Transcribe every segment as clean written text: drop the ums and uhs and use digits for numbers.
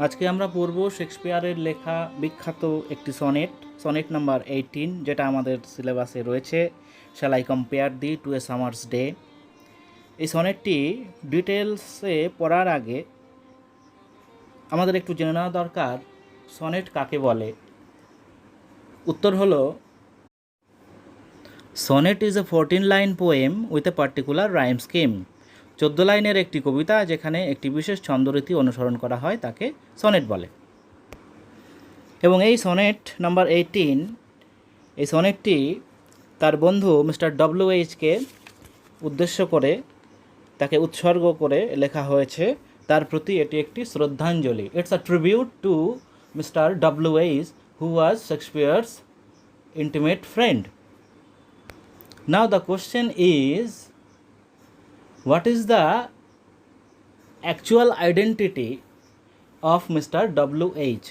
আজকে আমরা পড়ব শেক্সপিয়ারের লেখা বিখ্যাত একটি সনেট নাম্বার 18, যেটা আমাদের সিলেবাসে রয়েছে, shall I compare thee to a summer's day. এই সনেটটি ডিটেলসে পড়ার আগে আমাদের একটু জেনে নেওয়া দরকার সনেট কাকে বলে। উত্তর হলো, sonnet is a 14-line poem with a particular rhyme scheme. 14 লাইনের একটি কবিতা যেখানে একটি বিশেষ ছন্দরীতি অনুসরণ করা হয় তাকে সনেট বলে। এবং এই সনেট নাম্বার 18, এই সনেটটি তার বন্ধু মিস্টার ডব্লিউ.এইচকে উদ্দেশ্য করে, তাকে উৎসর্গ করে লেখা হয়েছে। তার প্রতি এটি একটি শ্রদ্ধাঞ্জলি। It's a tribute to mister W H, who was Shakespeare's intimate friend. Now the question is, what is the actual identity of Mr. W.H.?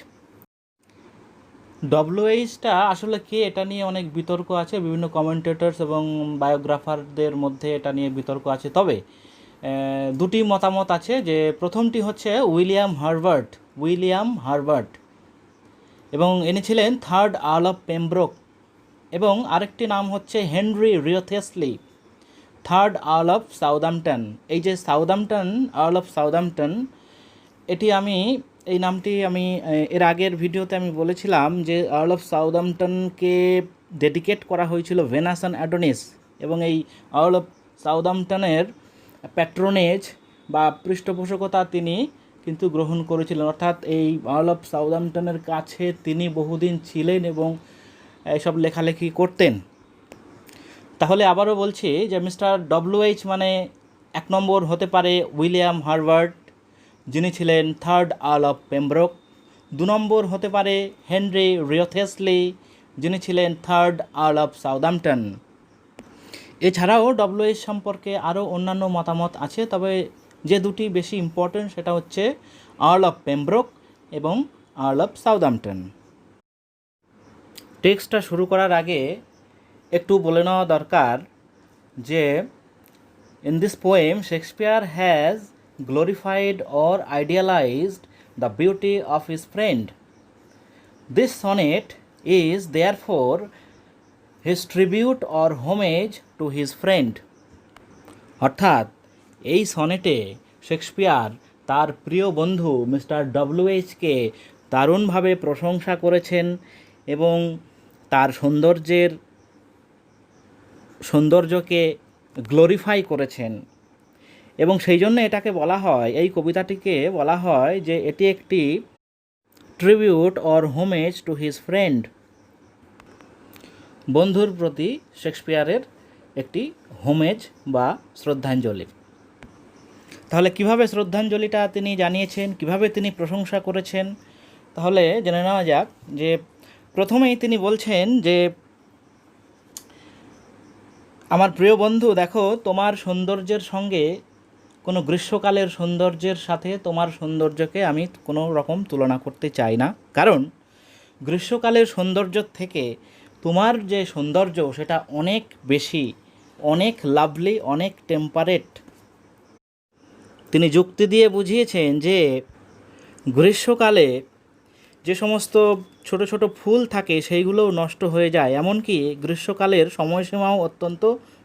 ডব্লিউএইচটা আসলে কে, এটা নিয়ে অনেক বিতর্ক আছে। বিভিন্ন কমেন্টেটরস এবং বায়োগ্রাফারদের মধ্যে এটা নিয়ে বিতর্ক আছে। তবে দুটি মতামত আছে। যে প্রথমটি হচ্ছে উইলিয়াম হার্বার্ট, এবং ইনি ছিলেন থার্ড আর্ল অফ পেমব্রোক। এবং আরেকটি নাম হচ্ছে Henry Wriothesley, third earl of Southampton. এই যে আর্ল অফ সাউদাম্পটন, এই নামটি আমি এর আগের ভিডিওতে আমি বলেছিলাম যে আর্ল অফ সাউদাম্পটনকে ডেডিকেট করা হয়েছিল ভেনাস অ্যান্ড অ্যাডোনিস, এবং এই আর্ল অফ সাউদাম্পটনের প্যাট্রোনেজ বা পৃষ্ঠপোষকতা তিনি কিন্তু গ্রহণ করেছিলেন। অর্থাৎ এই আর্ল অফ সাউদাম্পটনের কাছে তিনি বহুদিন ছিলেন এবং এইসব লেখালেখি করতেন। তাহলে আবারও বলছি যে মিস্টার ডব্লিউ.এইচ মানে 1 নম্বর হতে পারে উইলিয়াম হার্বার্ট, যিনি ছিলেন থার্ড আর্ল অফ পেমব্রোক। 2 নম্বর হতে পারে হেনরি রিওথেসলি, যিনি ছিলেন থার্ড আর্ল অফ সাউদাম্পটন। এছাড়াও ডব্লিউ.এইচ সম্পর্কে আরও অন্যান্য মতামত আছে, তবে যে দুটি বেশি ইম্পর্টেন্ট সেটা হচ্ছে আর্ল অফ পেমব্রোক এবং আর্ল অফ সাউদাম্পটন। টেক্সটটা শুরু করার আগে একটু বলে নেওয়া দরকার যে in this poem Shakespeare has glorified or idealized the beauty of his friend. This sonnet is therefore his tribute or homage to his friend. অর্থাৎ এই সনেটে শেক্সপিয়ার তার প্রিয় বন্ধু মিস্টার ডব্লিউ.এইচকে দারুণভাবে প্রশংসা করেছেন এবং তার সৌন্দর্যকে গ্লোরিফাই করেছেন। এবং সেই জন্য এটাকে বলা হয়, এই কবিতাটিকে বলা হয় যে এটি একটি tribute or homage to his friend, বন্ধুর প্রতি শেক্সপিয়ারের একটি হোমেজ বা শ্রদ্ধাঞ্জলি। তাহলে কিভাবে শ্রদ্ধাঞ্জলিটা তিনি জানিয়েছেন, কিভাবে তিনি প্রশংসা করেছেন, তাহলে জেনে নেওয়া যাক। যে প্রথমেই তিনি বলছেন যে আমার প্রিয় বন্ধু, দেখো, তোমার সৌন্দর্যের সঙ্গে কোনো গ্রীষ্মকালের সৌন্দর্যের সাথে তোমার সৌন্দর্যকে আমি কোনো রকম তুলনা করতে চাই না, কারণ গ্রীষ্মকালের সৌন্দর্য থেকে তোমার যে সৌন্দর্য সেটা অনেক বেশি, অনেক লাভলি, অনেক টেম্পারেট। তিনি যুক্তি দিয়ে বুঝিয়েছেন যে গ্রীষ্মকালে যে সমস্ত ছোট ছোট ফুল থাকে সেইগুলোও নষ্ট হয়ে যায়, এমনকি গ্রীষ্মকালের সময়সীমাও অত্যন্ত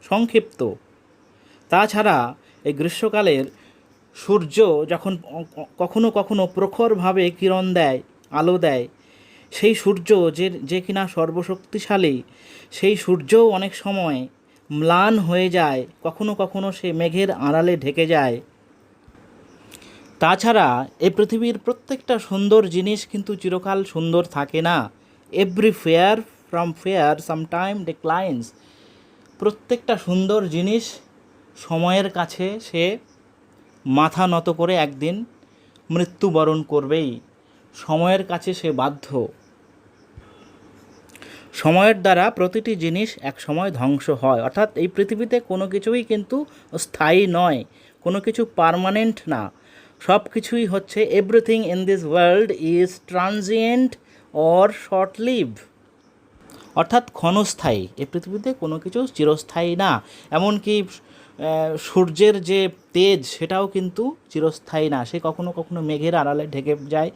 সংক্ষিপ্ত। তাছাড়া এই গ্রীষ্মকালের সূর্য যখন কখনো কখনো প্রখরভাবে কিরণ দেয়, আলো দেয়, সেই সূর্য যে কিনা সর্বশক্তিশালী, সেই সূর্যও অনেক সময় ম্লান হয়ে যায়, কখনো কখনো সে মেঘের আড়ালে ঢেকে যায়। তাছাড়া এই পৃথিবীর প্রত্যেকটা সুন্দর জিনিস কিন্তু চিরকাল সুন্দর থাকে না। Every fair from fair sometime declines. প্রত্যেকটা সুন্দর জিনিস সময়ের কাছে সে মাথা নত করে একদিন মৃত্যুবরণ করবেই। সময়ের কাছে সে বাধ্য। সময়ের দ্বারা প্রতিটি জিনিস এক সময় ধ্বংস হয়। অর্থাৎ এই পৃথিবীতে কোনো কিছুই কিন্তু স্থায়ী নয়, কোনো কিছু পার্মানেন্ট না। সব কিছুই হচ্ছে, everything in this world is transient or short leave, অর্থাৎ ক্ষণস্থায়ী। এই পৃথিবীতে কোনো কিছু চিরস্থায়ী না। এমনকি সূর্যের যে তেজ সেটাও কিন্তু চিরস্থায়ী না, সে কখনো কখনো মেঘের আড়ালে ঢেকে যায়,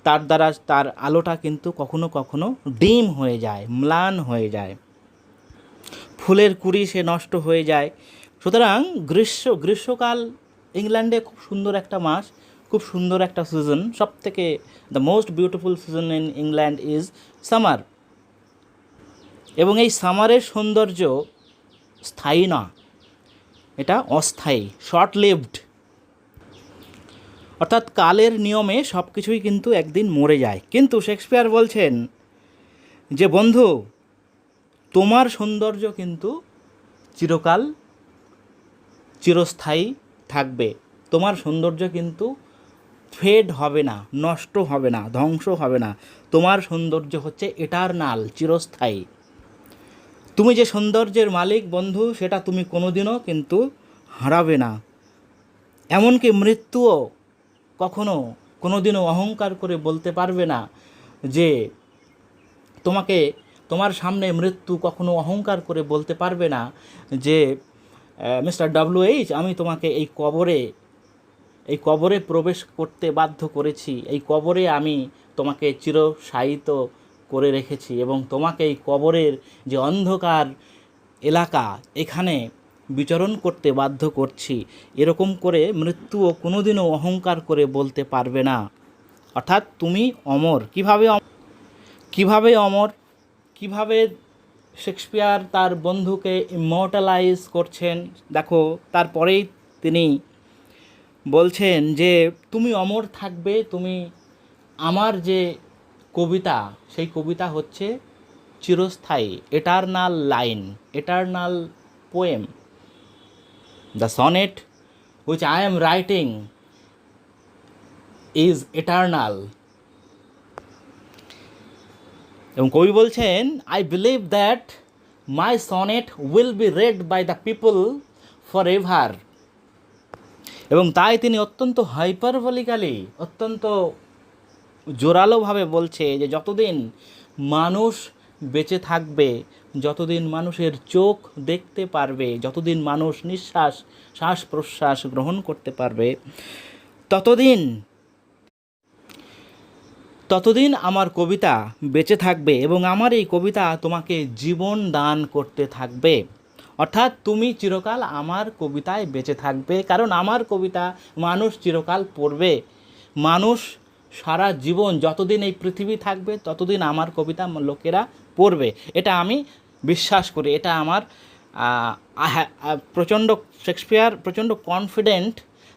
তার দ্বারা তার আলোটা কিন্তু কখনো কখনো ডিম হয়ে যায়, ম্লান হয়ে যায়, ফুলের কুঁড়ি সে নষ্ট হয়ে যায়। সুতরাং গ্রীষ্মকাল ইংল্যান্ডে খুব সুন্দর একটা মাস, খুব সুন্দর একটা সিজন, সব থেকে the most beautiful season in England is summer. এবং এই সামারের সৌন্দর্য স্থায়ী না, এটা অস্থায়ী, শর্ট লিভড। অর্থাৎ কালের নিয়মে সব কিছুই কিন্তু একদিন মরে যায়। কিন্তু শেক্সপিয়ার বলছেন যে বন্ধু, তোমার সৌন্দর্য কিন্তু চিরকাল চিরস্থায়ী থাকবে, তোমার সৌন্দর্য কিন্তু ফেড হবে না, নষ্ট হবে না, ধ্বংস হবে না, তোমার সৌন্দর্য হচ্ছে এটারনাল, চিরস্থায়ী। তুমি যে সৌন্দর্যের মালিক বন্ধু, সেটা তুমি কোনোদিনও কিন্তু হারাবে না। এমনকি মৃত্যুও কখনো কোনোদিনও অহংকার করে বলতে পারবে না যে তোমার সামনে মৃত্যু কখনো অহংকার করে বলতে পারবে না যে মিস্টার WH, আমি তোমাকে এই কবরে প্রবেশ করতে বাধ্য করেছি, এই কবরে আমি তোমাকে চিরশায়িত করে রেখেছি এবং তোমাকে এই কবরের যে অন্ধকার এলাকা এখানে বিচরণ করতে বাধ্য করছি। এরকম করে মৃত্যুও কোনোদিনও অহংকার করে বলতে পারবে না। অর্থাৎ তুমি অমর। কিভাবে অমর? কিভাবে শেক্সপিয়ার তার বন্ধুকে ইমর্টালাইজ করছেন দেখো। তারপরেই তিনি বলছেন যে তুমি অমর থাকবে, তুমি আমার যে কবিতা, সেই কবিতা হচ্ছে চিরস্থায়ী, eternal line, eternal poem. The sonnet which I am writing is eternal. এবং কবি বলছেন, I believe that my sonnet will be read by the people for ever. এবং তাই তিনি অত্যন্ত হাইপারবলিক্যালি, অত্যন্ত জোরালোভাবে বলছে যে যতদিন মানুষ বেঁচে থাকবে, যতদিন মানুষের চোখ দেখতে পারবে, যতদিন মানুষ শ্বাস প্রশ্বাস গ্রহণ করতে পারবে, ততদিন আমার কবিতা বেঁচে থাকবে এবং আমার এই কবিতা তোমাকে জীবন দান করতে থাকবে। অর্থাৎ তুমি চিরকাল আমার কবিতায় বেঁচে থাকবে, কারণ আমার কবিতা মানুষ চিরকাল পড়বে। মানুষ সারা জীবন যতদিন এই পৃথিবী থাকবে ততদিন আমার কবিতা লোকেরা পড়বে, এটা আমি বিশ্বাস করি। এটা আমার শেক্সপিয়ার প্রচণ্ড কনফিডেন্ট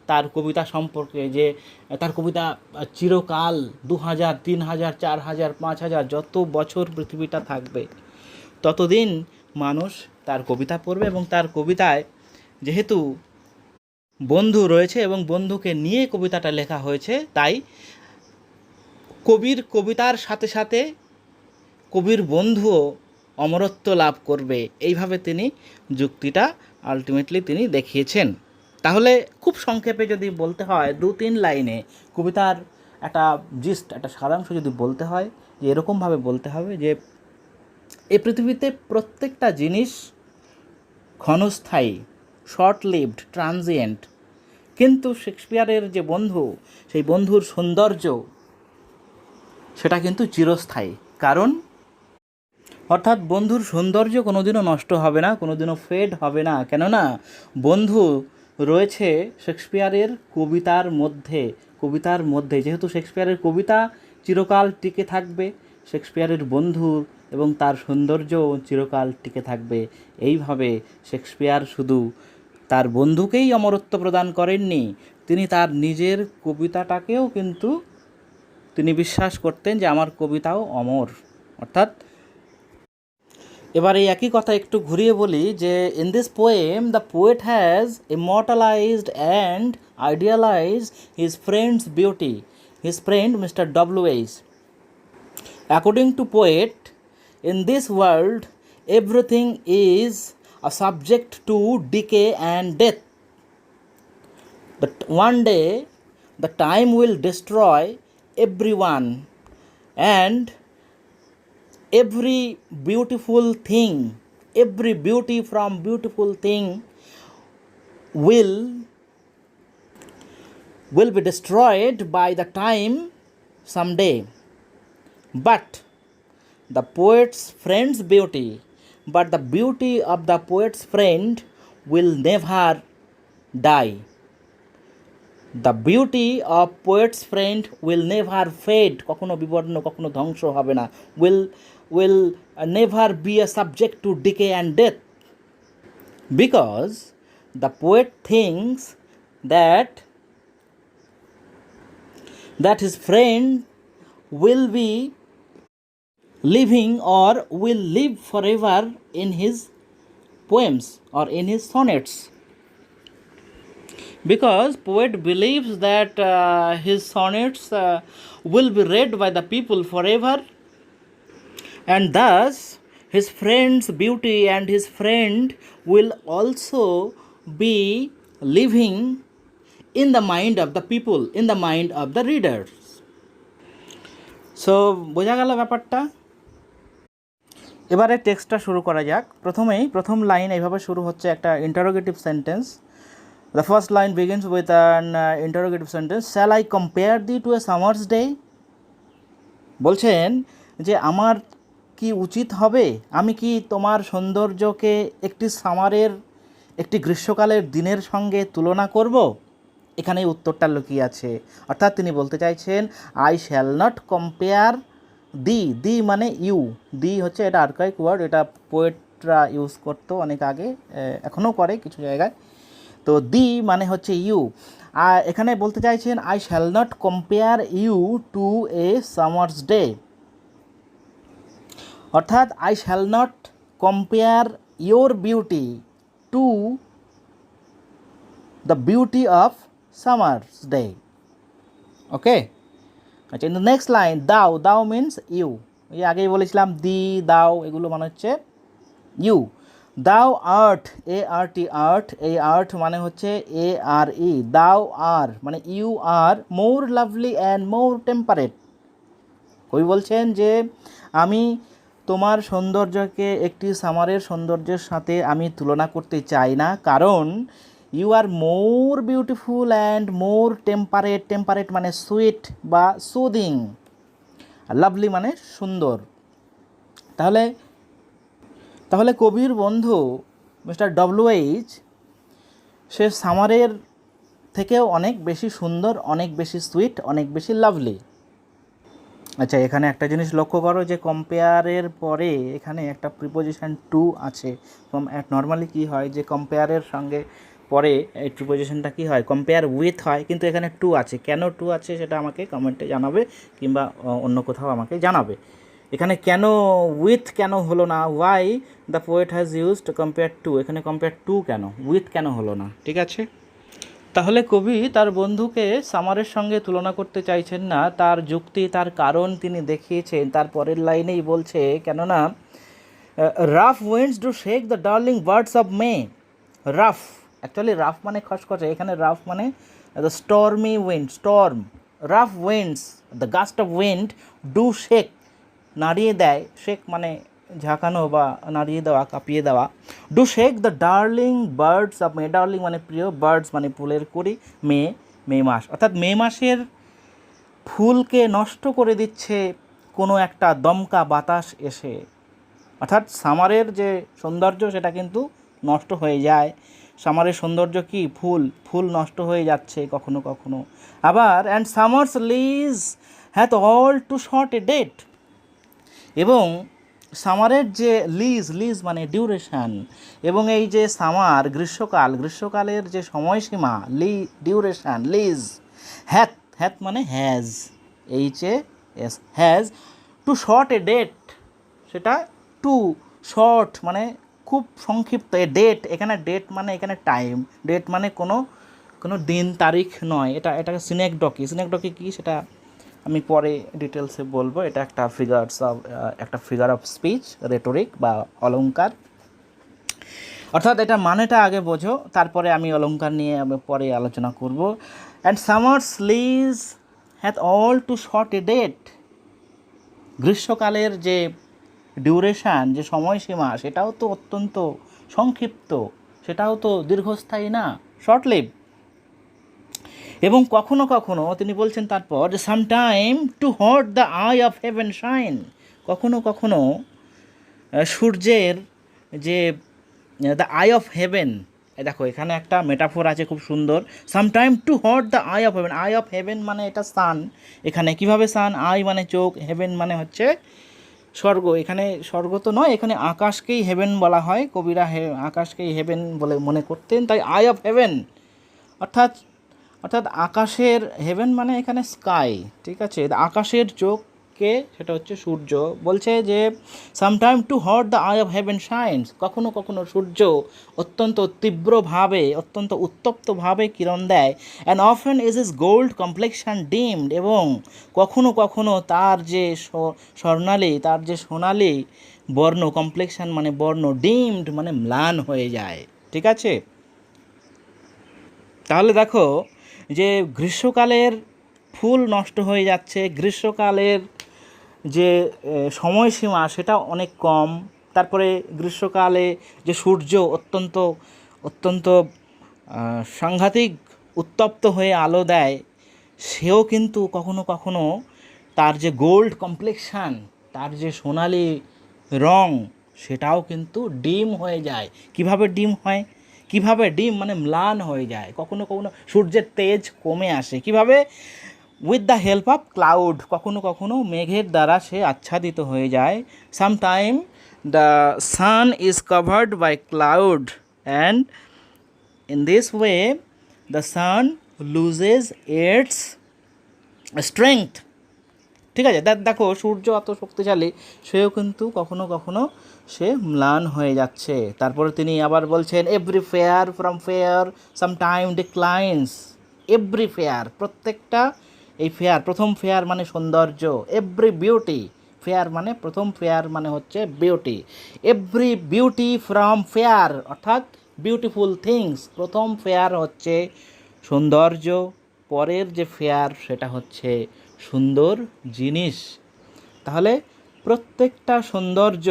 তার কবিতা সম্পর্কে, যে তার কবিতা চিরকাল 2000, 3000, 4000, 5000 যত বছর পৃথিবীটা থাকবে ততদিন মানুষ তার কবিতা পড়বে। এবং তার কবিতায় যেহেতু বন্ধু রয়েছে এবং বন্ধুকে নিয়ে কবিতাটা লেখা হয়েছে, তাই কবির কবিতার সাথে সাথে কবির বন্ধুও অমরত্ব লাভ করবে, এইভাবে তিনি যুক্তিটা আলটিমেটলি তিনি দেখিয়েছেন। তাহলে খুব সংক্ষেপে যদি বলতে হয়, 2-3 লাইনে কবিতার একটা জিস্ট, একটা সারাংশ যদি বলতে হয়, যে এরকমভাবে বলতে হবে যে এই পৃথিবীতে প্রত্যেকটা জিনিস ক্ষণস্থায়ী, শর্ট লিভড, ট্রানজিয়েন্ট। কিন্তু শেক্সপিয়ারের যে বন্ধু, সেই বন্ধুর সৌন্দর্য সেটা কিন্তু চিরস্থায়ী। কারণ অর্থাৎ বন্ধুর সৌন্দর্য কোনোদিনও নষ্ট হবে না, কোনোদিনও ফেড হবে না। কেননা বন্ধু রয়েছে শেক্সপিয়ারের কবিতার মধ্যে। যেহেতু শেক্সপিয়ারের কবিতা চিরকাল টিকে থাকবে, শেক্সপিয়ারের বন্ধু এবং তার সৌন্দর্য চিরকাল টিকে থাকবে। এইভাবে শেক্সপিয়ার শুধু তার বন্ধুকেই অমরত্ব প্রদান করেননি, তিনি তার নিজের কবিতাটাকেও কিন্তু তিনি বিশ্বাস করতেন যে আমার কবিতাও অমর। অর্থাৎ এবার এই একই কথা একটু ঘুরিয়ে বলি যে in this poem the poet has immortalised and idealised his friend's beauty, his friend mister WH. According to poet, in this world everything is a subject to decay and death. But one day the time will destroy everyone, and every beautiful thing, every beauty from beautiful thing will be destroyed by the time someday. But the poet's friend's beauty, but the beauty of the poet's friend will never die. The beauty of poet's friend will never fade, কখনো বিবর্ণ, কখনো ধ্বংস হবে না, will never be a subject to decay and death, because the poet thinks that his friend will be living or will live forever in his poems or in his sonnets, because poet believes that his sonnets will be read by the people forever, and thus his friend's beauty and his friend will also be living in the mind of the people, in the mind of the readers. So বোঝা গেল ব্যাপারটা। এবারে টেক্সটটা শুরু করা যাক। প্রথম line এইভাবে শুরু হচ্ছে, একটা interrogative sentence. The first line begins with an interrogative sentence, shall I compare thee to a summer's day. বলছেন যে আমার কি উচিত হবে, আমি কি তোমার সৌন্দর্যকে একটি গ্রীষ্মকালের দিনের সঙ্গে তুলনা করব? এখানেই উত্তরটা লুকিয়ে আছে। অর্থাৎ তিনি বলতে চাইছেন, I shall not compare thee মানে ইউ, দি হচ্ছে এটা আর্কাইক ওয়ার্ড, এটা পোয়েটরা ইউজ করতো অনেক আগে, এখনও করে কিছু জায়গায়। তো দি মানে হচ্ছে ইউ, আর এখানে বলতে চাইছেন I shall not compare you to a summer's day, অর্থাৎ I shall not compare your beauty to the beauty of summer's day. Okay, আচ্ছা, in the next line, thou means you, এই আগেই বলেছিলাম দি দাও এগুলো মানে হচ্ছে ইউ। দাও আর্ট, আর্ট, এই আর্ট মানে হচ্ছে ARE, দাও আর মানে you are more lovely and more temperate. কবি বলছেন যে আমি তোমার সৌন্দর্যকে একটি সামারের সৌন্দর্যের সাথে আমি তুলনা করতে চাই না, কারণ you are more beautiful and more temperate মানে সুইট বা সুদিং, আর লাভলি মানে সুন্দর। তাহলে কবির বন্ধু মিস্টার WH সে সামারের থেকেও অনেক বেশি সুন্দর, অনেক বেশি সুইট, অনেক বেশি লাভলি। আচ্ছা, এখানে একটা জিনিস লক্ষ্য করো যে কম্পেয়ারের পরে এখানে একটা প্রিপোজিশন টু আছে। নর্মালি কি হয় যে কম্পেয়ারের সঙ্গে পরে এই প্রিপোজিশনটা কি হয়, কম্পেয়ার উইথ হয়, কিন্তু এখানে টু আছে। কেন টু আছে সেটা আমাকে কমেন্টে জানাবে, কিংবা অন্য কোথাও আমাকে জানাবে। এখানে কেন উইথ কেন হলো না, why the poet has used compare to, এখানে কম্পেয়ার টু কেন, উইথ কেন হলো না? ঠিক আছে, তাহলে কবি তার বন্ধুকে সামারের সঙ্গে তুলনা করতে চাইছেন না, তার যুক্তি, তার কারণ তিনি দেখিয়েছেন তার পরের লাইনেই বলছে, কেননা rough winds do shake the darling birds of May. Rough, actually rough মানে খসখসে, এখানে রাফ মানে the stormy wind, storm. Rough winds, the gust of wind, do shake নাড়িয়ে দেয়, শেক মানে ঝাঁকানো বা নাড়িয়ে দেওয়া, কাঁপিয়ে দেওয়া। Do shake the darling birds of May, darling মানে প্রিয়, বার্ডস মানে ফুলের কুড়ি, মে মাস, অর্থাৎ মে মাসের ফুলকে নষ্ট করে দিচ্ছে কোনো একটা দমকা বাতাস এসে। অর্থাৎ সামারের যে সৌন্দর্য সেটা কিন্তু নষ্ট হয়ে যায়। সামারের সৌন্দর্য কি, ফুল নষ্ট হয়ে যাচ্ছে কখনো কখনো। আবার and summer's lease hath all too short a date, এবং সামারের যে লিজ মানে ডিউরেশান, এবং এই যে সামার গ্রীষ্মকালের যে সময়সীমা, ডিউরেশান, লিজ, হ্যাথ মানে has, HAS, has too short a date, সেটা টু শর্ট মানে খুব সংক্ষিপ্ত, এ ডেট, এখানে ডেট মানে এখানে টাইম, ডেট মানে কোনো দিন তারিখ নয়, এটাকে সিনেকডকি কি সেটা আমি পরে ডিটেলসে বলবো। এটা একটা ফিগার অফ স্পিচ, রেটোরিক বা অলংকার। অর্থাৎ এটা মানেটা আগে বোঝো, তারপরে আমি অলংকার নিয়ে পরে আলোচনা করব। And summer's lease hath all too short a date, গ্রীষ্মকালের যে ডিউরেশান, যে সময়সীমা, সেটাও তো অত্যন্ত সংক্ষিপ্ত, সেটাও তো দীর্ঘস্থায়ী না, শর্ট লিভ। এবং কখনো কখনো তিনি বলছেন তারপর যে sometime too hot the eye of heaven shine, কখনো কখনো সূর্যের যে দ্য আই অফ হেভেন, দেখো এখানে একটা মেটাফোর আছে খুব সুন্দর, sometime too hot the eye of heaven. Eye of heaven মানে এটা সান, এখানে কিভাবে সান, আই মানে চোখ, হেভেন মানে হচ্ছে স্বর্গ। এখানে স্বর্গ তো নয়, এখানে আকাশকেই হেভেন বলা হয়, কবিরা আকাশকেই হেভেন বলে মনে করতেন, তাই আই অফ হেভেন অর্থাৎ অর্থাৎ আকাশের, হেভেন মানে এখানে স্কাই, ঠিক আছে, আকাশের চোখকে, সেটা হচ্ছে সূর্য। বলছে যে sometime too hot the eye of heaven shines, কখনো কখনো সূর্য অত্যন্ত তীব্রভাবে, অত্যন্ত উত্তপ্তভাবে কিরণ দেয়, and often is his gold complexion dimmed, এবং কখনো কখনো তার যে স্বর্ণালী, তার যে সোনালি বর্ণ, কমপ্লেকশন মানে বর্ণ, ডিমড মানে ম্লান হয়ে যায়, ঠিক আছে। তাহলে দেখো যে গ্রীষ্মকালের ফুল নষ্ট হয়ে যাচ্ছে, গ্রীষ্মকালের যে সময়সীমা সেটা অনেক কম, তারপরে গ্রীষ্মকালে যে সূর্য অত্যন্ত অত্যন্ত সাংঘাতিক উত্তপ্ত হয়ে আলো দেয়, সেও কিন্তু কখনো কখনো তার যে গোল্ড কমপ্লেকশান, তার যে সোনালি রং, সেটাও কিন্তু ডিম হয়ে যায়। কিভাবে ডিম হয়, কিভাবে ডিম মানে ম্লান হয়ে যায়, কখনো কখনো সূর্যের তেজ কমে আসে, কিভাবে, with the help of cloud, কখনো কখনো মেঘের দ্বারা সে আচ্ছাদিত হয়ে যায়। Sometime the sun is covered by cloud and in this way the sun loses its strength, ঠিক আছে। দেখো সূর্য অত শক্তিশালী, সেও কিন্তু কখনো কখনো সে ম্লান হয়ে যাচ্ছে। তারপরে তিনি আবার বলছেন every fair from fair sometime declines, every fair, প্রত্যেকটা, এই ফেয়ার, প্রথম ফেয়ার মানে সৌন্দর্য, এভরি বিউটি, ফেয়ার মানে প্রথম, ফেয়ার মানে হচ্ছে beauty, every beauty from fair অর্থাৎ বিউটিফুল থিংস, প্রথম ফেয়ার হচ্ছে সৌন্দর্য, পরের যে ফেয়ার সেটা হচ্ছে সুন্দর জিনিস। তাহলে প্রত্যেকটা সৌন্দর্য,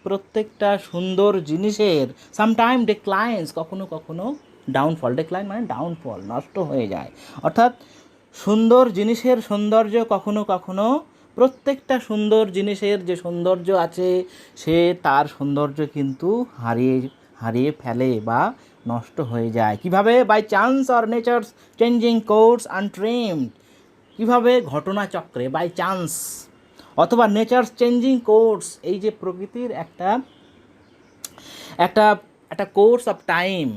প্রত্যেকটা সুন্দর জিনিসের সামটাইম ডিক্লাইন্স, কখনো কখনো ডাউনফল, ডিক্লাইন মানে ডাউনফল, নষ্ট হয়ে যায়, অর্থাৎ সুন্দর জিনিসের সৌন্দর্য কখনো কখনো, প্রত্যেকটা সুন্দর জিনিসের যে সৌন্দর্য আছে সে তার সৌন্দর্য কিন্তু হারিয়ে হারিয়ে ফেলে বা নষ্ট হয়ে যায়। কিভাবে, by chance or nature's changing course untrimmed, কীভাবে, ঘটনাচক্রে, বাই চান্স অথবা নেচার্স চেঞ্জিং কোর্স, এই যে প্রকৃতির একটা একটা একটা কোর্স অফ টাইম,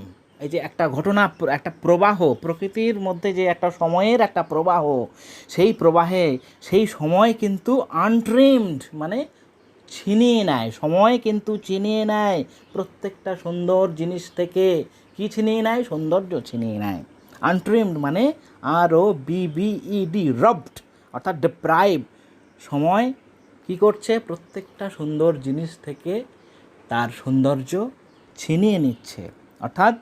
এই যে একটা ঘটনা, একটা প্রবাহ, প্রকৃতির মধ্যে যে একটা সময়ের একটা প্রবাহ, সেই প্রবাহে সেই সময় কিন্তু আনট্রিমড মানে ছিনিয়ে নেয়, সময় কিন্তু ছিনিয়ে নেয় প্রত্যেকটা সুন্দর জিনিস থেকে। কি ছিনিয়ে নেয়, সৌন্দর্য ছিনিয়ে নেয়। আনট্রিমড মানে ROBBED, রবড অর্থাৎ ডিপ্রাইভ, সময় কি করছে, প্রত্যেকটা সুন্দর জিনিস থেকে তার সৌন্দর্য ছিনিয়ে নিচ্ছে। অর্থাৎ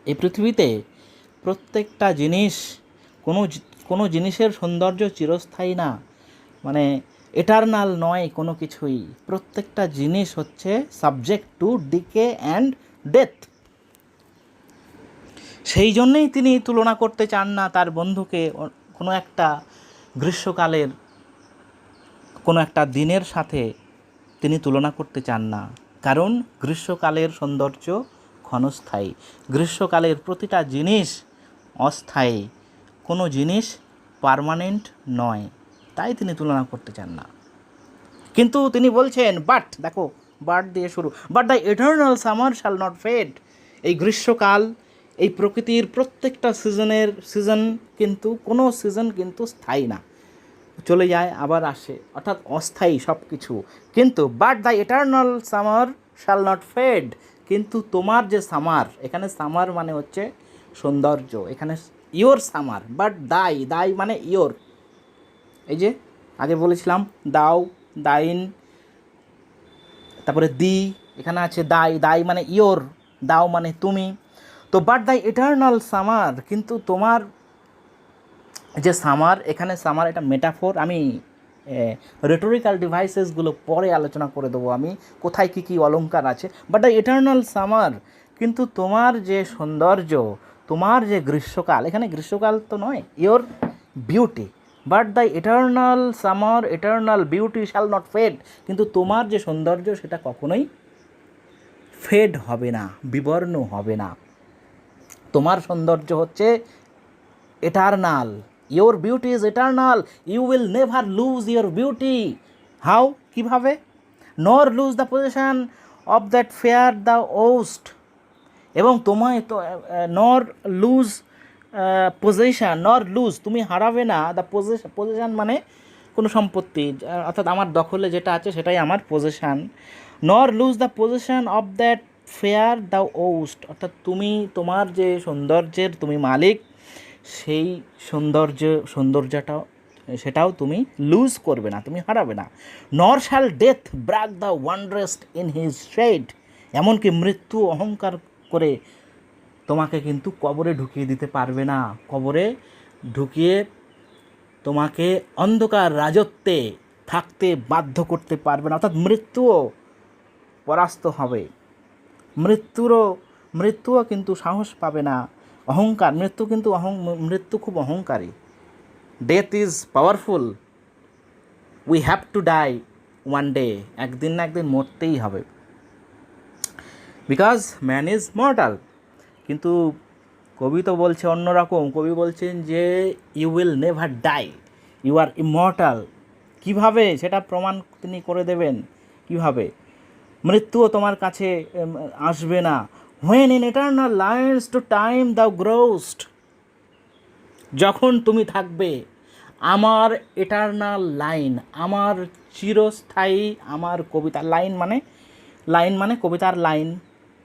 এই পৃথিবীতে প্রত্যেকটা জিনিস, কোনো জিনিসের সৌন্দর্য চিরস্থায়ী না, মানে এটারনাল নয় কোনো কিছুই, প্রত্যেকটা জিনিস হচ্ছে subject to decay and death. সেই জন্যেই তিনি তুলনা করতে চান না তার বন্ধুকে কোনো একটা গ্রীষ্মকালের কোনো একটা দিনের সাথে তিনি তুলনা করতে চান না, কারণ গ্রীষ্মকালের সৌন্দর্য ক্ষণস্থায়ী, গ্রীষ্মকালের প্রতিটা জিনিস অস্থায়ী, কোনো জিনিস পার্মানেন্ট নয়, তাই তিনি তুলনা করতে চান না। কিন্তু তিনি বলছেন বাট, দেখো বাট দিয়ে শুরু, but the eternal summer shall not fade, এই গ্রীষ্মকাল, এই প্রকৃতির প্রত্যেকটা সিজন কিন্তু, কোনো সিজন কিন্তু স্থায়ী না, চলে যায় আবার আসে, অর্থাৎ অস্থায়ী সব কিছু। কিন্তু but the eternal summer shall not fade, কিন্তু তোমার যে সামার, এখানে সামার মানে হচ্ছে সৌন্দর্য, এখানে ইয়োর সামার, বাট দাই মানে ইয়োর, এই যে আগে বলেছিলাম দাও, দাইন, তারপরে দি, এখানে আছে দাই মানে ইয়োর, দাও মানে তুমি। তো বাট দ্য ইটারনাল সামার, কিন্তু তোমার যে সামার, এখানে সামার এটা মেটাফোর, আমি রেটোরিক্যাল ডিভাইসেসগুলো পরে আলোচনা করে দেবো আমি, কোথায় কী কী অলঙ্কার আছে। বাট দ্য ইটারনাল সামার, কিন্তু তোমার যে সৌন্দর্য, তোমার যে গ্রীষ্মকাল, এখানে গ্রীষ্মকাল তো নয়, your beauty, but the eternal summer eternal beauty shall not fade, কিন্তু তোমার যে সৌন্দর্য সেটা কখনোই ফেড হবে না, বিবর্ণ হবে না। তোমার সৌন্দর্য হচ্ছে eternal, your beauty is eternal, you will never lose your beauty. How, কীভাবে? Nor lose the position of that fair the ow'st, এবং তোমায় তো নর লুজ পজিশন, নর লুজ, তুমি হারাবে না দ্য পজিশন মানে কোনো সম্পত্তি, অর্থাৎ আমার দখলে যেটা আছে সেটাই আমার position. Nor lose the position of that fair the ow'st, অর্থাৎ তুমি তোমার যে সৌন্দর্যের তুমি মালিক, সেই সৌন্দর্যটাও সেটাও তুমি লুজ করবে না, তুমি হারাবে না। Nor shall death brag thou wanderest in his shade, এমনকি মৃত্যু অহংকার করে তোমাকে কিন্তু কবরে ঢুকিয়ে দিতে পারবে না, কবরে ঢুকিয়ে তোমাকে অন্ধকার রাজত্বে থাকতে বাধ্য করতে পারবে না, অর্থাৎ মৃত্যুও পরাস্ত হবে, মৃত্যুও কিন্তু সাহস পাবে না। অহংকার, মৃত্যু খুব অহংকারী। Death is powerful, we have to die one day, একদিন না একদিন মরতেই হবে, বিকজ ম্যান ইজ মর্টাল। কিন্তু কবি তো বলছে অন্যরকম, কবি বলছেন যে you will never die, you are immortal. কীভাবে সেটা প্রমাণ তিনি করে দেবেন, কীভাবে? মৃত্যুও তোমার কাছে আসবে না। When in eternal lines to time thou grow'st, যখন তুমি থাকবে আমার এটার্নাল লাইন, আমার চিরস্থায়ী আমার কবিতা, লাইন মানে কবিতার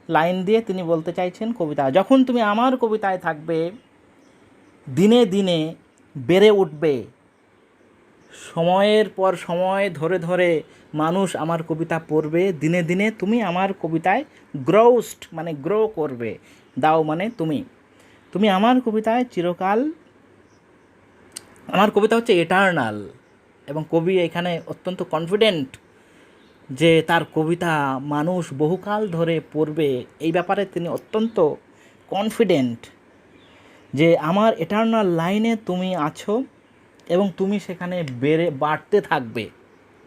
লাইন দিয়ে তিনি বলতে চাইছেন কবিতা, যখন তুমি আমার কবিতায় থাকবে, দিনে দিনে বেড়ে উঠবে, সময়ের পর সময় ধরে ধরে মানুষ আমার কবিতা পড়বে, দিনে দিনে তুমি আমার কবিতায় গ্রোস্ট মানে গ্রো করবে, দাও মানে তুমি আমার কবিতায় চিরকাল, আমার কবিতা হচ্ছে এটার্নাল। এবং কবি এখানে অত্যন্ত কনফিডেন্ট যে তার কবিতা মানুষ বহুকাল ধরে পড়বে, এই ব্যাপারে তিনি অত্যন্ত কনফিডেন্ট যে আমার এটার্নাল লাইনে তুমি আছো এবং তুমি সেখানে বাড়তে থাকবে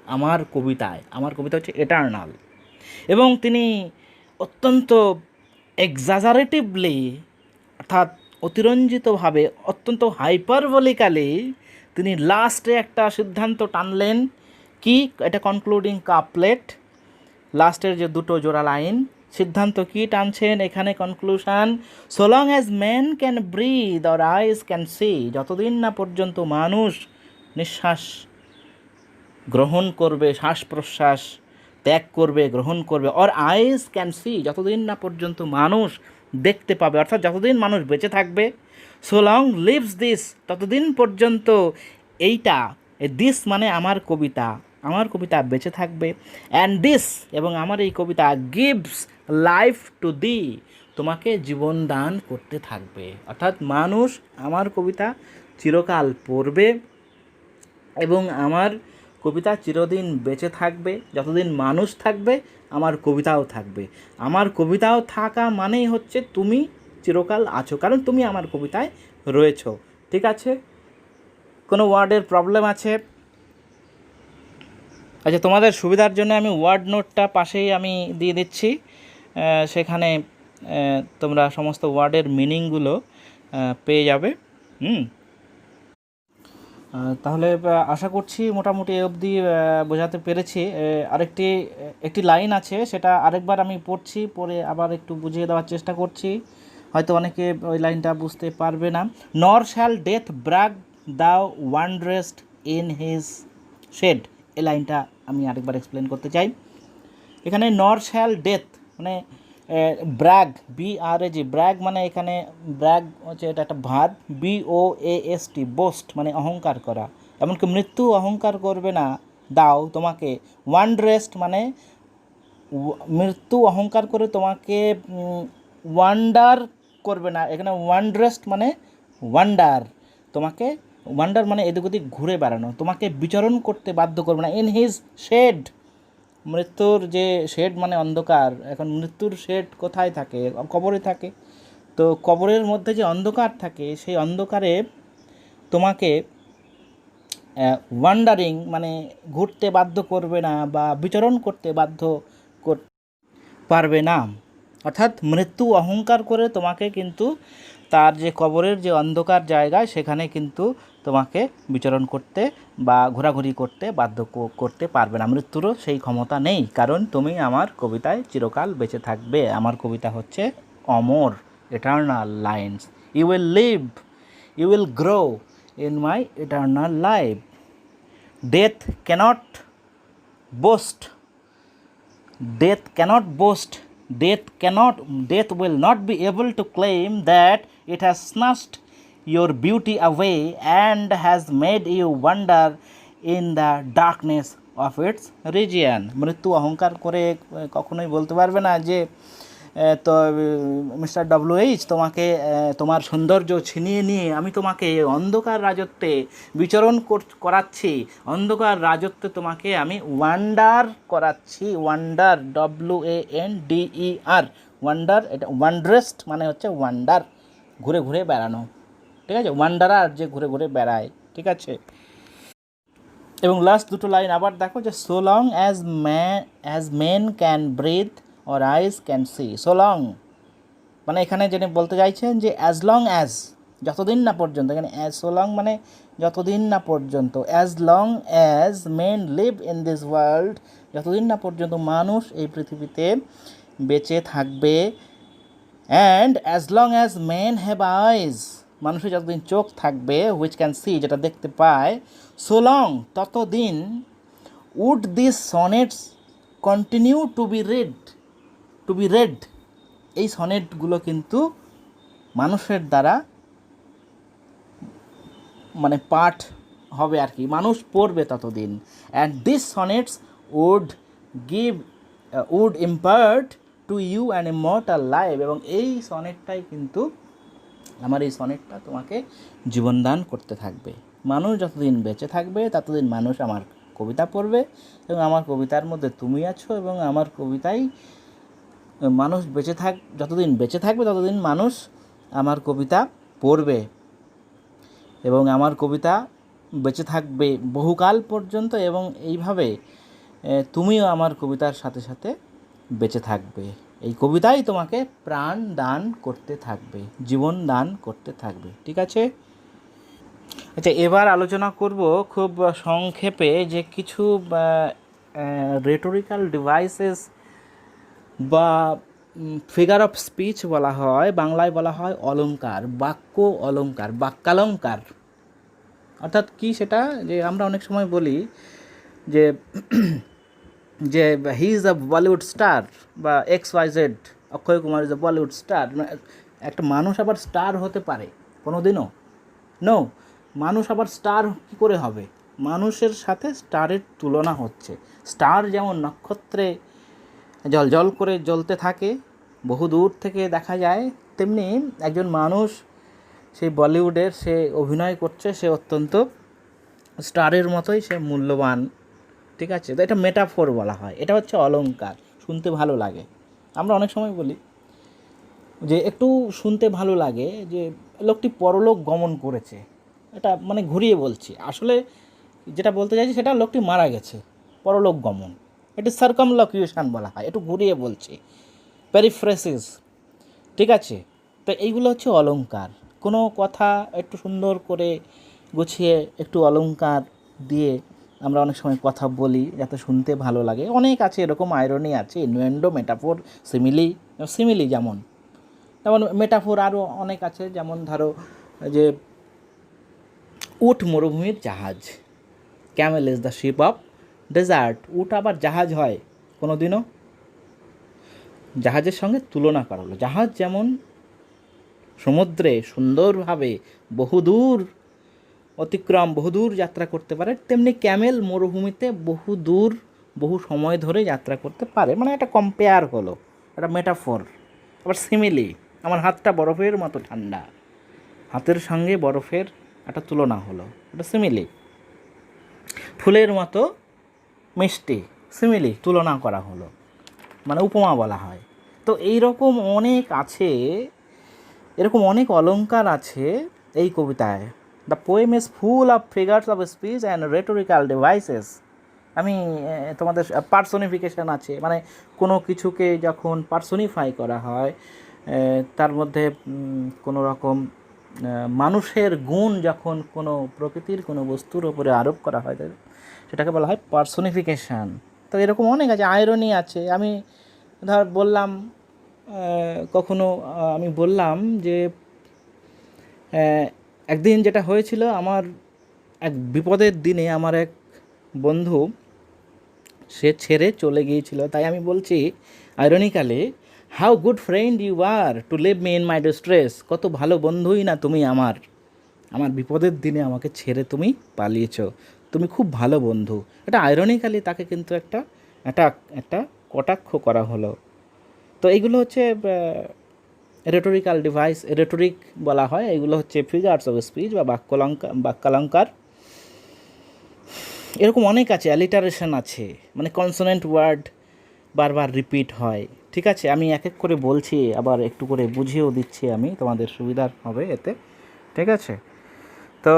আমার কবিতায়, আমার কবিতা হচ্ছে এটার্নাল। এবং তিনি অত্যন্ত এক্সাজারেটিভলি, অর্থাৎ অতিরঞ্জিতভাবে, অত্যন্ত হাইপারবলিক্যালি তিনি লাস্টে একটা সিদ্ধান্ত টানলেন। কি? এটা কনক্লুডিং কাপলেট, লাস্টের যে দুটো জোড়া লাইন, সিদ্ধান্ত কি টানছেন এখানে? Conclusion, so long as man can breathe or eyes can see, যতদিন না পর্যন্ত মানুষ নিঃশ্বাস গ্রহণ করবে, শ্বাস প্রশ্বাস ত্যাগ করবে, গ্রহণ করবে, অর আইস ক্যান সি, যতদিন না পর্যন্ত মানুষ দেখতে পাবে, অর্থাৎ যতদিন মানুষ বেঁচে থাকবে, সো লং লিভস দিস, ততদিন পর্যন্ত এইটা, দিস মানে আমার কবিতা বেঁচে থাকবে, অ্যান্ড দিস এবং আমার এই কবিতা গিভস লাইফ টু দি, তোমাকে জীবন দান করতে থাকবে। অর্থাৎ মানুষ আমার কবিতা চিরকাল পড়বে এবং আমার কবিতা চিরদিন বেঁচে থাকবে, যতদিন মানুষ থাকবে আমার কবিতাও থাকবে। আমার কবিতাও থাকা মানেই হচ্ছে তুমি চিরকাল আছো, কারণ তুমি আমার কবিতায় রয়েছো। ঠিক আছে? কোনো ওয়ার্ডের প্রবলেম আছে? আচ্ছা, তোমাদের সুবিধার জন্য আমি ওয়ার্ড নোটটা পাশেই আমি দিয়ে দিচ্ছি, সেখানে তোমরা সমস্ত ওয়ার্ডের মিনিংগুলো পেয়ে যাবে। তাহলে আশা করছি মোটামুটি এ অবধি বোঝাতে পেরেছি। একটি লাইন আছে, সেটা আরেকবার আমি পড়ছি, পড়ে আবার একটু বুঝিয়ে দেওয়ার চেষ্টা করছি, হয়তো অনেকে ওই লাইনটা বুঝতে পারবে না। Nor shall death brag thou wanderest in his shade, এই লাইনটা আমি আরেকবার এক্সপ্লেন করতে চাই। এখানে নর শ্যাল ডেথ মানে ব্র্যাগ, BRAG, ব্র্যাগ মানে এখানে ব্র্যাগ হচ্ছে এটা একটা ভার্ব, BOAST, বোস্ট মানে অহংকার করা, এমনকি মৃত্যু অহংকার করবে না দাও তোমাকে, ওয়ান্ডারেস্ট মানে মৃত্যু অহংকার করে তোমাকে ওয়ান্ডার করবে না, এখানে ওয়ান্ডারেস্ট মানে ওয়ান্ডার, তোমাকে ওয়ান্ডার মানে এদিক ওদিক ঘুরে বেড়ানো, তোমাকে বিচরণ করতে বাধ্য করবে না, ইন হিজ শেড মৃত্যুর যে শেড মানে অন্ধকার, এখন মৃত্যুর শেড কোথায় থাকে? কবরে থাকে। তো কবরের মধ্যে যে অন্ধকার থাকে, সেই অন্ধকারে তোমাকে ওয়ান্ডারিং মানে ঘুরতে বাধ্য করবে না বা বিচরণ করতে বাধ্য পারবে না। অর্থাৎ মৃত্যু অহংকার করে তোমাকে কিন্তু তার যে কবরের যে অন্ধকার জায়গায় সেখানে কিন্তু তোমাকে বিচরণ করতে বা ঘোরাঘুরি করতে বাধ্য করতে পারবে না। মৃত্যুরও সেই ক্ষমতা নেই, কারণ তুমি আমার কবিতায় চিরকাল বেঁচে থাকবে। আমার কবিতা হচ্ছে অমর, eternal lines. You will live, you will grow in my eternal life. Death cannot boast, death cannot boast, death will not be able to claim that it has snatched your beauty away and has made you wander in the darkness of its region. মৃত্যু অহংকার করে কখনোই বলতে পারবে না যে তো mister WH তোমাকে তোমার সৌন্দর্য ছিনিয়ে নিয়ে আমি তোমাকে অন্ধকার রাজত্বে বিচরণ করাচ্ছি, অন্ধকার রাজত্বে তোমাকে আমি ওয়ান্ডার করাচ্ছি। ওয়ান্ডার, WANDER, ওয়ান্ডার, এটা ওয়ান্ডারেস্ট মানে হচ্ছে ওয়ান্ডার, ঘুরে ঘুরে বেড়ানো, ঠিক আছে? ওয়ান্ডারার যে ঘুরে ঘুরে বেড়ায়, ঠিক আছে? এবং লাস্ট দুটো লাইন আবার দেখো যে so long as men can breathe or eyes can see. So long মানে এখানে যিনি বলতে চাইছেন যে অ্যাজ লং অ্যাজ, যতদিন না পর্যন্ত, এখানে অ্যাজ সো লং মানে যতদিন না পর্যন্ত, as long as men live in this world, যতদিন না পর্যন্ত মানুষ এই পৃথিবীতে বেঁচে থাকবে। And as long as men have eyes, মানুষের যতদিন চোখ থাকবে, হুইচ ক্যান সি যেটা দেখতে পায়, সো লং ততদিন would this sonnets continue to be read, এই সনেটগুলো কিন্তু মানুষের দ্বারা মানে পাঠ হবে আর কি, মানুষ পড়বে ততদিন। And this sonnets would impart to you an immortal life, এবং এই সনেটটাই কিন্তু আমার এই সনেটটা তোমাকে জীবনদান করতে থাকবে। মানুষ যতদিন বেঁচে থাকবে ততদিন মানুষ আমার কবিতা পড়বে, এবং আমার কবিতার মধ্যে তুমি আছো, এবং আমার কবিতায় মানুষ যতদিন বেঁচে থাকবে ততদিন মানুষ আমার কবিতা পড়বে, এবং আমার কবিতা বেঁচে থাকবে বহুকাল পর্যন্ত, এবং এইভাবে তুমিও আমার কবিতার সাথে সাথে বেঁচে থাকবে। এই কবিতাই তোমাকে প্রাণ দান করতে থাকবে, জীবন দান করতে থাকবে, ঠিক আছে? আচ্ছা, এবার আলোচনা করব খুব সংক্ষেপে যে কিছু রেটোরিক্যাল ডিভাইসেস বা ফিগার অফ স্পিচ বলা হয়, বাংলায় বলা হয় অলংকার, বাক্যালঙ্কার। অর্থাৎ কি সেটা, যে আমরা অনেক সময় বলি যে যে he is a Bollywood star, বা XYZ, Akshay Kumar is a Bollywood star. একটা মানুষ আবার স্টার হতে পারে কোনোদিনও? নো। মানুষ আবার স্টার কী করে হবে? মানুষের সাথে স্টারের তুলনা হচ্ছে। স্টার যেমন নক্ষত্রে জল করে জ্বলতে থাকে, বহু দূর থেকে দেখা যায়, তেমনি একজন মানুষ সেই বলিউডের সে অভিনয় করছে, সে অত্যন্ত স্টারের মতোই সে মূল্যবান, ঠিক আছে? তো এটা মেটাফোর বলা হয়, এটা হচ্ছে অলংকার, শুনতে ভালো লাগে। আমরা অনেক সময় বলি যে একটু শুনতে ভালো লাগে যে লোকটি পরলোক গমন করেছে, এটা মানে ঘুরিয়ে বলছি, আসলে যেটা বলতে চাইছি সেটা লোকটি মারা গেছে, পরলোক গমন, এটি সার্কামলোকিউশন বলা হয়, একটু ঘুরিয়ে বলছি, প্যারিফ্রেসিস, ঠিক আছে? তো এইগুলো হচ্ছে অলংকার। কোনো কথা একটু সুন্দর করে গুছিয়ে একটু অলংকার দিয়ে আমরা অনেক সময় কথা বলি যাতে শুনতে ভালো লাগে। অনেক আছে এরকম, আয়রনি আছে, ইনুয়েন্ডো, মেটাফোর, সিমিলি যেমন মেটাফোর আরও অনেক আছে। যেমন ধরো যে উট মরুভূমির জাহাজ, camel is the ship of desert. উট আবার জাহাজ হয় কোনো দিনও? জাহাজের সঙ্গে তুলনা করা হলো। জাহাজ যেমন সমুদ্রে সুন্দরভাবে বহুদূর বহুদূর যাত্রা করতে পারে, তেমনি ক্যামেল মরুভূমিতে বহু সময় ধরে যাত্রা করতে পারে। মানে একটা কম্পেয়ার হলো, একটা মেটাফোর। আবার সিমিলি, আমার হাতটা বরফের মতো ঠান্ডা, হাতের সঙ্গে বরফের একটা তুলনা হলো, এটা সিমিলি। ফুলের মতো মিষ্টি, সিমিলি, তুলনা করা হলো, মানে উপমা বলা হয়। তো এইরকম অনেক আছে, এরকম অনেক অলঙ্কার আছে এই কবিতায়। The poem is full of figures of speech and rhetorical devices. আমি তোমাদের পার্সোনিফিকেশান আছে, মানে কোনো কিছুকে যখন পার্সোনিফাই করা হয়, তার মধ্যে কোনো রকম মানুষের গুণ যখন কোনো প্রকৃতির কোনো বস্তুর ওপরে আরোপ করা হয়, সেটাকে বলা হয় পার্সোনিফিকেশান। তো এরকম অনেক আছে, আয়রনি আছে। আমি ধর বললাম কখনো আমি বললাম যে একদিন যেটা হয়েছিল, আমার এক বিপদের দিনে আমার এক বন্ধু সে ছেড়ে চলে গিয়েছিল। তাই আমি বলছি ironically, how good friend you are to leave me in my distress. কত ভালো বন্ধুই না তুমি আমার, আমার বিপদের দিনে আমাকে ছেড়ে তুমি পালিয়েছ, তুমি খুব ভালো বন্ধু। এটা আইরনিক্যালি তাকে কিন্তু একটা একটা কটাক্ষ করা হলো। তো এইগুলো হচ্ছে রেটোরিক্যাল ডিভাইস, রেটোরিক বলা হয়। এগুলো হচ্ছে ফিগার্স অফ স্পিচ বা বাক্যালঙ্কার। এরকম অনেক আছে, অ্যালিটারেশন আছে, মানে কনসোনেন্ট ওয়ার্ড বারবার রিপিট হয়। ঠিক আছে, আমি এক এক করে বলছি, আবার একটু করে বুঝিয়েও দিচ্ছি আমি, তোমাদের সুবিধার হবে এতে। ঠিক আছে, তো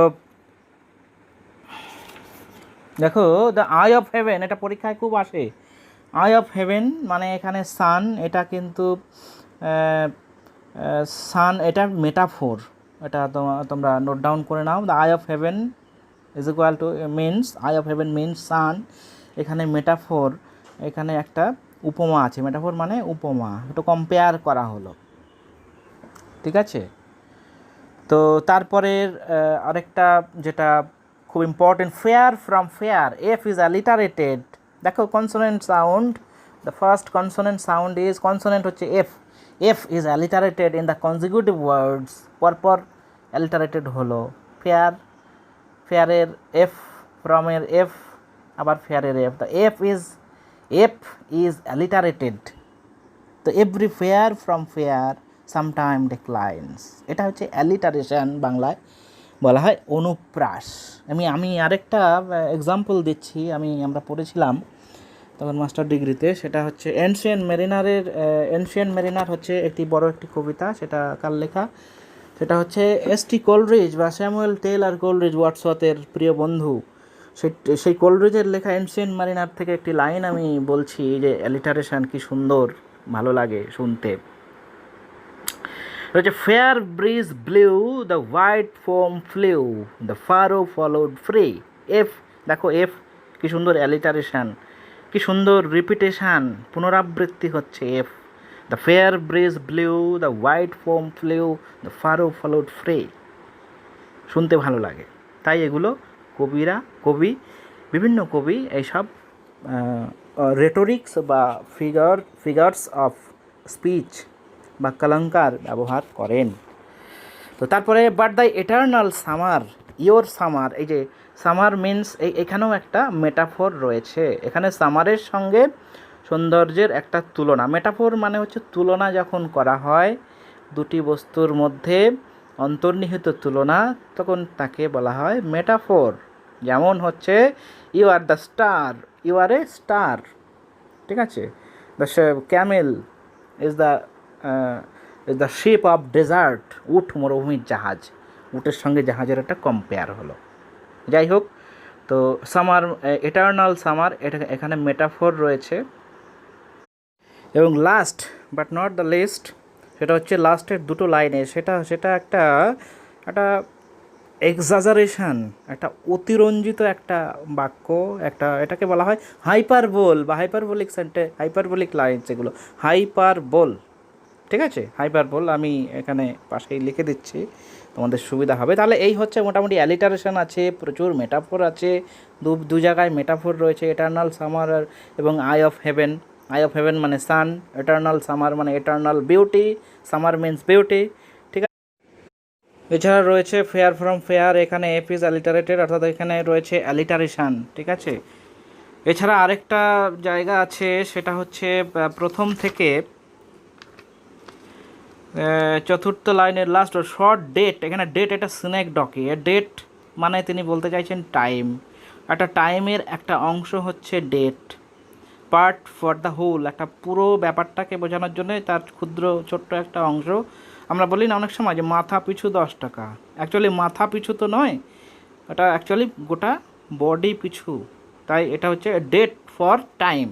দেখো, দ্য আই অফ হেভেন, এটা পরীক্ষায় খুব আসে। আই অফ হেভেন মানে এখানে সান, এটা কিন্তু সান, এটা মেটাফোর, এটা তোমরা নোট ডাউন করে নাও। The eye of heaven is equal to means, eye of heaven means sun. এখানে মেটাফোর, এখানে একটা উপমা আছে, মেটাফোর মানে উপমা, একটু কম্পেয়ার করা হলো। ঠিক আছে, তো তারপরের আরেকটা যেটা খুব important, fair from fair, F is alliterated. দেখো consonant sound, the first consonant sound is, consonant হচ্ছে F, F is alliterated in the consecutive words, পরপর অ্যালিটারেটেড হলো। ফেয়ার, ফেয়ারের এফ, ফ্রমের এফ, আবার ফেয়ারের F, the F is alliterated. তো every fair from fair sometime declines, এটা হচ্ছে অ্যালিটারেশন, বাংলায় বলা হয় অনুপ্রাস। আমি আরেকটা এক্সাম্পল দিচ্ছি, আমরা পড়েছিলাম তখন মাস্টার ডিগ্রিতে, সেটা হচ্ছে এনশিয়েন্ট মেরিনার হচ্ছে বড় একটি কবিতা। সেটা কার লেখা? সেটা হচ্ছে এস.টি. কোলরিজ বা স্যামুয়েল টেইলর কোলরিজ, ওয়ার্ডসওয়ার্থের প্রিয় বন্ধু। সেই কোলরিজের লেখা এনশিয়েন্ট মেরিনার থেকে একটি লাইন আমি বলছি, যে অ্যালিটারেশন কি সুন্দর, ভালো লাগে শুনতে। হচ্ছে fair breeze blew, the white foam flew, the furrow followed free. F, দেখো এফ কি সুন্দর অ্যালিটারেশন, কি সুন্দর রিপিটেশান, পুনরাবৃত্তি হচ্ছে F. The fair breeze blew, the white foam flew, the furrow followed free, শুনতে ভালো লাগে। তাই এগুলো বিভিন্ন কবি এইসব রেটোরিক্স বা ফিগার্স অফ স্পিচ বা বাক্যালঙ্কার ব্যবহার করেন। তো তারপরে but the eternal summer, your summer, এই যে সামার মিন্স, এখানেও একটা মেটাফোর রয়েছে। এখানে সামারের সঙ্গে সৌন্দর্যের একটা তুলনা, মেটাফোর মানে হচ্ছে তুলনা যখন করা হয় দুটি বস্তুর মধ্যে অন্তর্নিহিত তুলনা, তখন তাকে বলা হয় মেটাফোর। যেমন হচ্ছে you are the star, you are a star. ঠিক আছে, the camel is the ship of desert, উট মরুভূমির জাহাজ, উটের সঙ্গে জাহাজের একটা কম্পেয়ার হলো। যাই হোক, তো সামার, এটার্নাল সামার, এটা এখানে মেটাফোর রয়েছে। এবং last but not the least, সেটা হচ্ছে লাস্টের দুটো লাইনে, সেটা একটা এক্সাজারেশন, একটা অতিরঞ্জিত একটা বাক্য, এটাকে বলা হয় হাইপারবোল বা হাইপারবোলিক লাইনস, এগুলো হাইপারবোল। ঠিক আছে, হাইপারবোল আমি এখানে পাশেই লিখে দিচ্ছি, তোমাদের সুবিধা হবে। তাহলে এই হচ্ছে মোটামুটি অ্যালিটারেশন আছে, প্রচুর মেটাফোর আছে, দু জায়গায় মেটাফোর রয়েছে, এটার্নাল সামার এবং I of heaven. Eye of heaven মানে সান, এটার্নাল সামার মানে eternal beauty, summer means beauty. ঠিক আছে, এছাড়া রয়েছে ফেয়ার ফ্রম ফেয়ার, এখানে এফ ইজ অ্যালিটারেটেড, অর্থাৎ এখানে রয়েছে অ্যালিটারেশন। ঠিক আছে, এছাড়া আরেকটা জায়গা আছে, সেটা হচ্ছে প্রথম থেকে চতুর্থ লাইনের লাস্ট, শর্ট ডেট। এখানে ডেট, এটা সিনেক ডকি, ডেট মানে তিনি বলতে চাইছেন টাইম, একটা টাইমের একটা অংশ হচ্ছে date. Part for the whole, একটা পুরো ব্যাপারটাকে বোঝানোর জন্য তার ক্ষুদ্র ছোট্ট একটা অংশ। আমরা বলি না অনেক সময় যে মাথা পিছু 10 টাকা, অ্যাকচুয়ালি মাথা পিছু তো নয়, এটা অ্যাকচুয়ালি গোটা বডি পিছু। তাই এটা হচ্ছে date for time.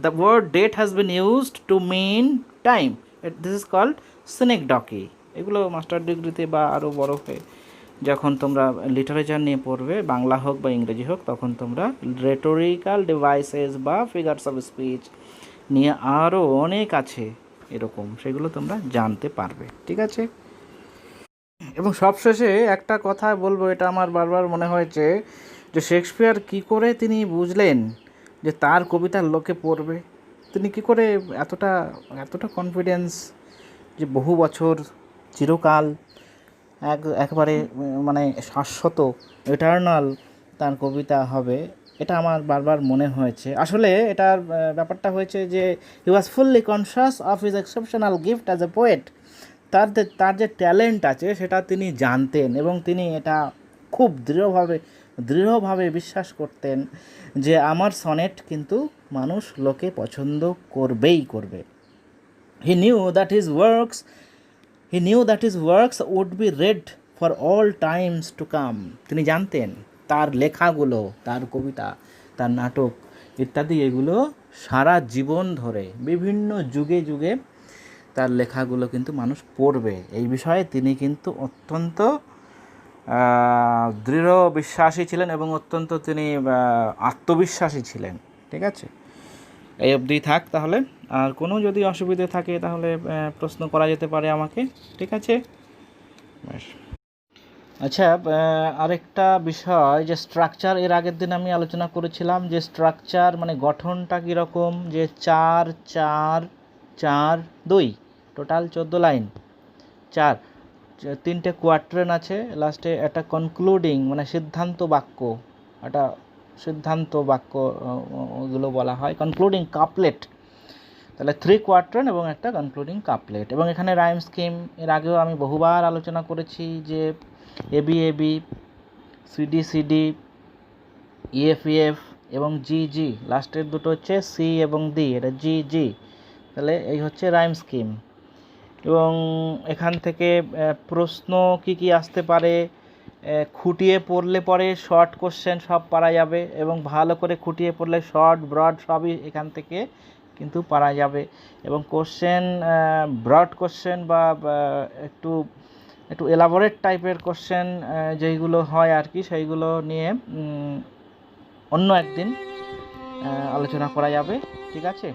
The word date has been used to mean time. This is called synecdoche. এগুলো মাস্টার ডিগ্রিতে বা আরও বড় হয়ে যখন তোমরা লিটারেচার নিয়ে পড়বে, বাংলা হোক বা ইংরেজি হোক, তখন তোমরা রেটোরিক্যাল ডিভাইসেস বা ফিগারস অফ স্পিচ নিয়ে আরও অনেক আছে এরকম, সেগুলো তোমরা জানতে পারবে। ঠিক আছে। এবং সবশেষে একটা কথা বলবো, এটা আমার বারবার মনে হয়েছে যে শেক্সপিয়ার কি করে তিনি বুঝলেন যে তার কবিতা লোকে পড়বে, তিনি কি করে এতটা এতটা কনফিডেন্স যে বহু বছর চিরকাল একবারে মানে শাশ্বত ইটারনাল তার কবিতা হবে, এটা আমার বারবার মনে হয়েছে। আসলে এটার ব্যাপারটা হয়েছে যে he was fully conscious of his exceptional gift as a poet. তার যে ট্যালেন্ট আছে সেটা তিনি জানতেন এবং তিনি এটা খুব দৃঢ়ভাবে বিশ্বাস করতেন যে আমার সনেট কিন্তু মানুষ লোকে পছন্দ করবেই করবে। He knew that his works would be read for all times to come. তিনি জানতেন তার লেখাগুলো, তার কবিতা, তার নাটক ইত্যাদি এগুলো সারা জীবন ধরে বিভিন্ন যুগে যুগে তার লেখাগুলো কিন্তু মানুষ পড়বে। এই বিষয়ে তিনি কিন্তু অত্যন্ত দৃঢ় বিশ্বাসী ছিলেন এবং অত্যন্ত তিনি আত্মবিশ্বাসী ছিলেন। ঠিক আছে, এই অবধি থাক তাহলে। আর কোনো যদি অসুবিধে থাকে তাহলে প্রশ্ন করা যেতে পারে আমাকে। ঠিক আছে, ব্যাস। আচ্ছা, আরেকটা বিষয় যে স্ট্রাকচার, এর আগের দিন আমি আলোচনা করেছিলাম যে স্ট্রাকচার মানে গঠনটা কীরকম, যে 4-4-4-2 টোটাল 14 লাইন, 3টে কোয়াট্রেন আছে, লাস্টে একটা কনক্লুডিং মানে সিদ্ধান্ত বাক্য, ওগুলো বলা হয় কনক্লুডিং কাপলেট। তাহলে 3 কোয়াট্রেন এবং একটা কনক্লুডিং কাপলেট। এবং এখানে রাইম স্কিম এর আগেও আমি বহুবার আলোচনা করেছি যে AB AB, CD CD, EF EF এবং জি জি, লাস্টের দুটো হচ্ছে সি এবং ডি, এটা জি জি। তাহলে এই হচ্ছে রাইম স্কিম। এবং এখান থেকে প্রশ্ন কি আসতে পারে, খুঁটিয়ে পড়লে পরে শর্ট কোশ্চেন সব পারা যাবে, এবং ভালো করে খুঁটিয়ে পড়লে শর্ট ব্রড সবই এখান থেকে কিন্তু পারা যাবে। এবং কোশ্চেন, ব্রড কোশ্চেন বা একটু এলাবোরেট টাইপের কোশ্চেন যেইগুলো হয় আর কি, সেইগুলো নিয়ে অন্য একদিন আলোচনা করা যাবে। ঠিক আছে।